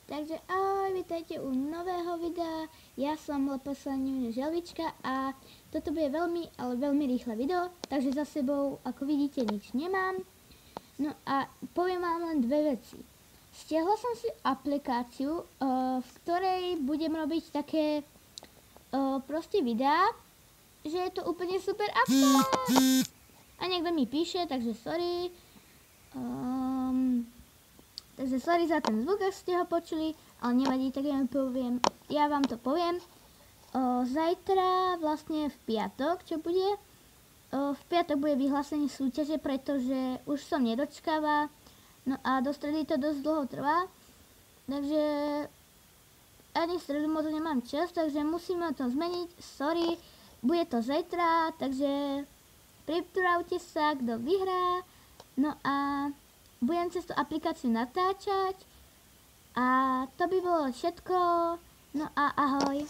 Takže ahoj, vítajte u nového videa. Ja som Leposlaňu Želvička a toto bude veľmi, ale veľmi rýchle video, takže za sebou, ako vidíte, nič nemám. No a poviem vám len dve veci. Stiahla som si aplikáciu, v ktorej budem robiť také proste videá, že je to úplne super apka. A niekto mi píše, takže sorry. Takže sorry za ten zvuk, ak ste ho počuli, ale nevadí, tak ja vám to poviem. Zajtra, vlastne v piatok, čo bude? V piatok bude vyhlásenie súťaže, pretože už som nedočkáva. No a do stredy to dosť dlho trvá. Takže ani v stredu moc nemám čas, takže musíme o tom zmeniť. Sorry, bude to zajtra, takže pripravte sa, kto vyhrá. No a budem cez tú aplikáciu natáčať a to by bolo všetko. No a ahoj.